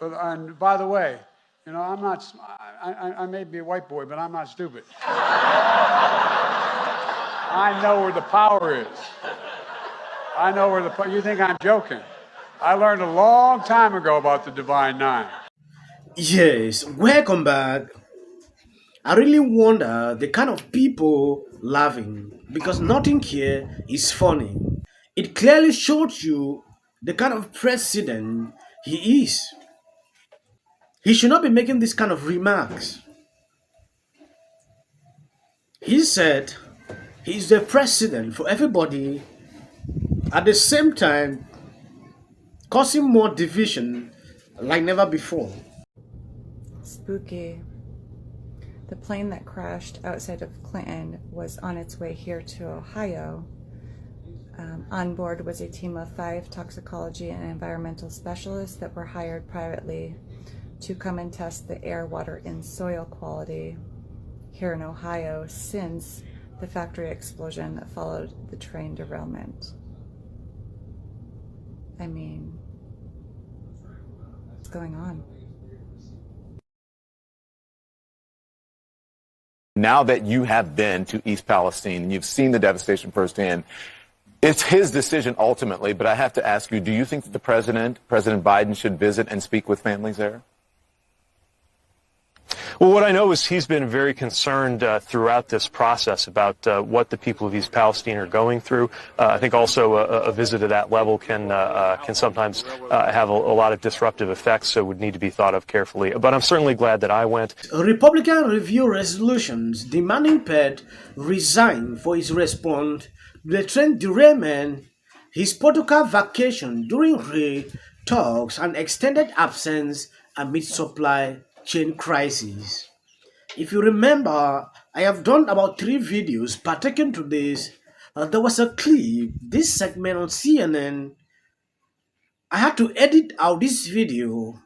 And by the way, I'm not, I may be a white boy, but I'm not stupid. I know where the power is. I know where you think I'm joking. I learned a long time ago about the Divine Nine. Yes, welcome back. I really wonder the kind of people laughing because nothing here is funny. It clearly shows you the kind of president he is. He should not be making this kind of remarks. He said he's the president for everybody, at the same time causing more division like never before. Spooky. The plane that crashed outside of Clinton was on its way here to Ohio. On board was a team of 5 toxicology and environmental specialists that were hired privately to come and test the air, water, and soil quality here in Ohio since the factory explosion that followed the train derailment. I mean, what's going on? Now that you have been to East Palestine and you've seen the devastation firsthand, it's his decision ultimately, but I have to ask you, do you think that President Biden, should visit and speak with families there? Well, what I know is he's been very concerned throughout this process about what the people of East Palestine are going through. I think also a visit at that level can sometimes have a lot of disruptive effects, so would need to be thought of carefully. But I'm certainly glad that I went. Republican review resolutions demanding Pete resign for his response to the train derailment, his Portugal vacation during talks, and extended absence amid supply chain crisis. If you remember, I have done about 3 videos pertaining to this. There was a clip, this segment on CNN. I had to edit out this video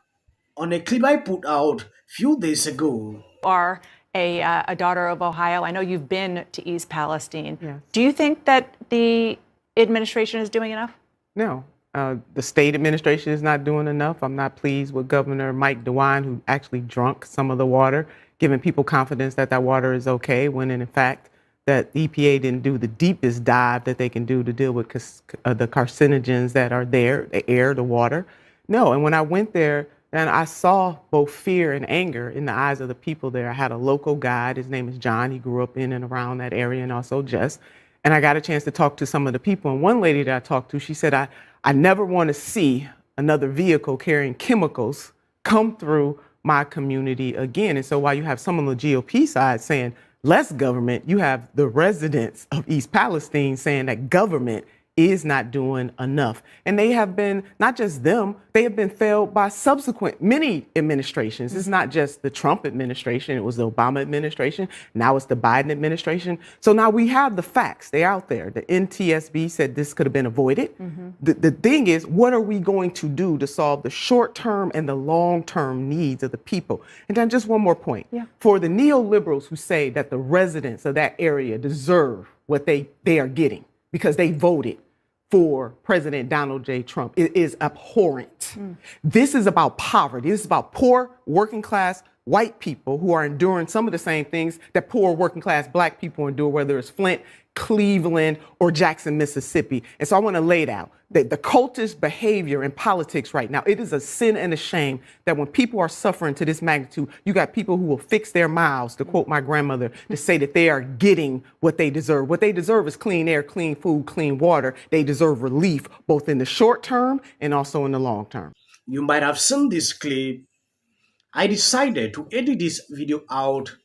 on a clip I put out a few days ago. Are a daughter of Ohio. I know you've been to East Palestine. Yes. Do you think that the administration is doing enough? No. The state administration is not doing enough. I'm not pleased with Governor Mike DeWine, who actually drunk some of the water, giving people confidence that that water is okay, when in fact that EPA didn't do the deepest dive that they can do to deal with the carcinogens that are there, the air, the water. No, and when I went there, and I saw both fear and anger in the eyes of the people there. I had a local guide. His name is John. He grew up in and around that area, and also Jess. And I got a chance to talk to some of the people. And one lady that I talked to, she said, I never want to see another vehicle carrying chemicals come through my community again. And so while you have some on the GOP side saying less government, you have the residents of East Palestine saying that government is not doing enough. And they have been, not just them, they have been failed by subsequent many administrations. It's not just the Trump administration, it was the Obama administration, now it's the Biden administration. So now we have the facts, they're out there. The NTSB said this could have been avoided. The thing is, what are we going to do to solve the short-term and the long-term needs of the people? And then just one more point. For the neoliberals who say that the residents of that area deserve what they are getting because they voted for President Donald J. Trump, it is abhorrent. This is about poverty. This is about poor working class white people who are enduring some of the same things that poor working class black people endure, whether it's Flint, Cleveland, or Jackson, Mississippi. And so I want to lay it out. The cultist behavior in politics right now, it is a sin and a shame that when people are suffering to this magnitude, you got people who will fix their mouths, to quote my grandmother, to say that they are getting what they deserve. What they deserve is clean air, clean food, clean water. They deserve relief, both in the short term and also in the long term. You might have seen this clip. I decided to edit this video out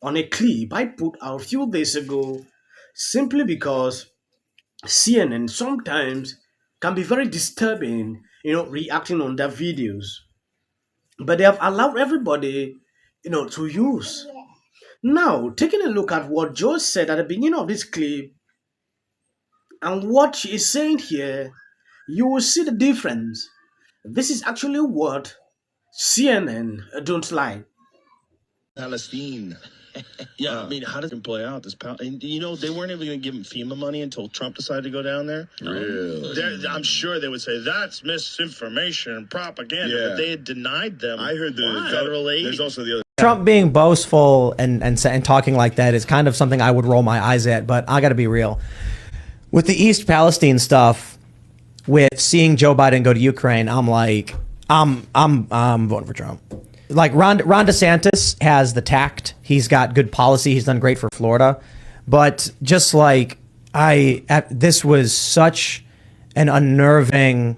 on a clip I put out a few days ago, simply because CNN sometimes can be very disturbing, reacting on their videos. But they have allowed everybody, to use. Now, taking a look at what Joe said at the beginning of this clip and what she is saying here, you will see the difference. This is actually what CNN don't like. Palestine Yeah, I mean, how does it play out? And, you know, they weren't even going to give him FEMA money until Trump decided to go down there. Really? I'm sure they would say that's misinformation and propaganda, but they had denied them. I heard the federal aid. There's also the other. Trump being boastful and talking like that is kind of something I would roll my eyes at, but I got to be real. With the East Palestine stuff, with seeing Joe Biden go to Ukraine, I'm like, I'm voting for Trump. Like Ron DeSantis has the tact. He's got good policy. He's done great for Florida. But just like this was such an unnerving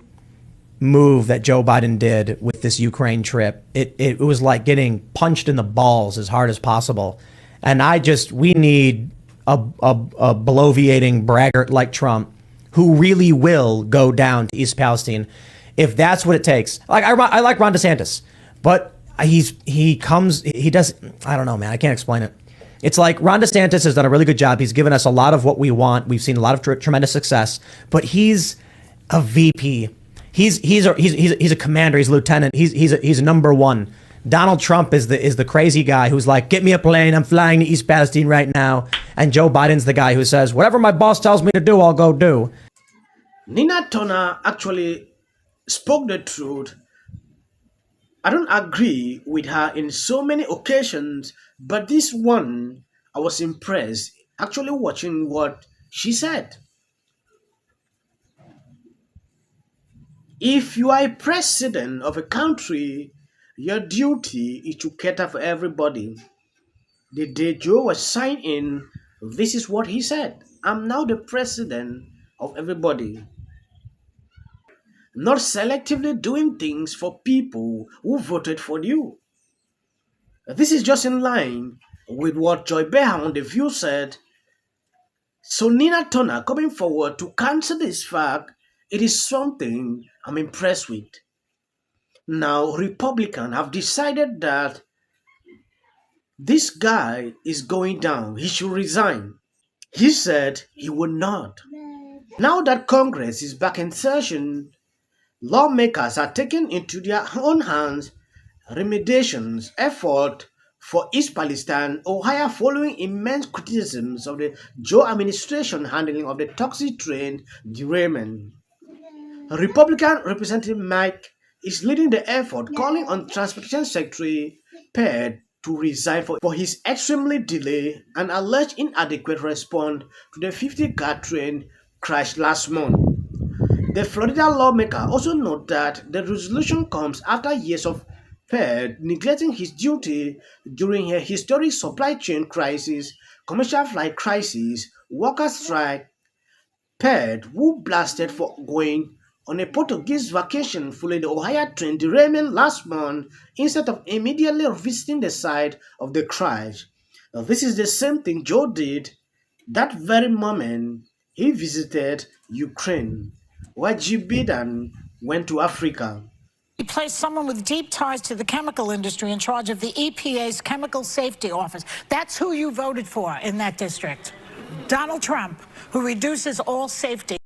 move that Joe Biden did with this Ukraine trip. It was like getting punched in the balls as hard as possible. And we need a bloviating braggart like Trump who really will go down to East Palestine if that's what it takes. Like I like Ron DeSantis, but he does, I don't know, man. I can't explain it. It's like Ron DeSantis has done a really good job. He's given us a lot of what we want. We've seen a lot of tremendous success, but he's a VP. He's a commander. He's a lieutenant. He's number one. Donald Trump is the crazy guy who's like, get me a plane. I'm flying to East Palestine right now. And Joe Biden's the guy who says, whatever my boss tells me to do, I'll go do. Nina Turner actually spoke the truth. I don't agree with her in so many occasions, but this one, I was impressed actually watching what she said. If you are a president of a country, your duty is to cater for everybody. The day Joe was signed in, this is what he said. I'm now the president of everybody. Not selectively doing things for people who voted for you. This is just in line with what Joy Behar on The View said. So Nina Turner coming forward to cancel this fact, it is something I'm impressed with. Now, Republicans have decided that this guy is going down. He should resign. He said he would not. Now that Congress is back in session, lawmakers are taking into their own hands remediation effort for East Palestine, Ohio, following immense criticisms of the Joe administration handling of the toxic train derailment. Republican Representative Mike is leading the effort, calling on Transportation Secretary Pete to resign for his extremely delayed and alleged inadequate response to the 50-car train crash last month. The Florida lawmaker also noted that the resolution comes after years of Pete neglecting his duty during a historic supply chain crisis, commercial flight crisis, worker strike. Pete, who blasted for going on a Portuguese vacation following the Ohio train derailment last month instead of immediately visiting the site of the crash. Now, this is the same thing Joe did that very moment he visited Ukraine, where Joe Biden went to Africa. He placed someone with deep ties to the chemical industry in charge of the EPA's Chemical Safety Office. That's who you voted for in that district. Donald Trump, who reduces all safety.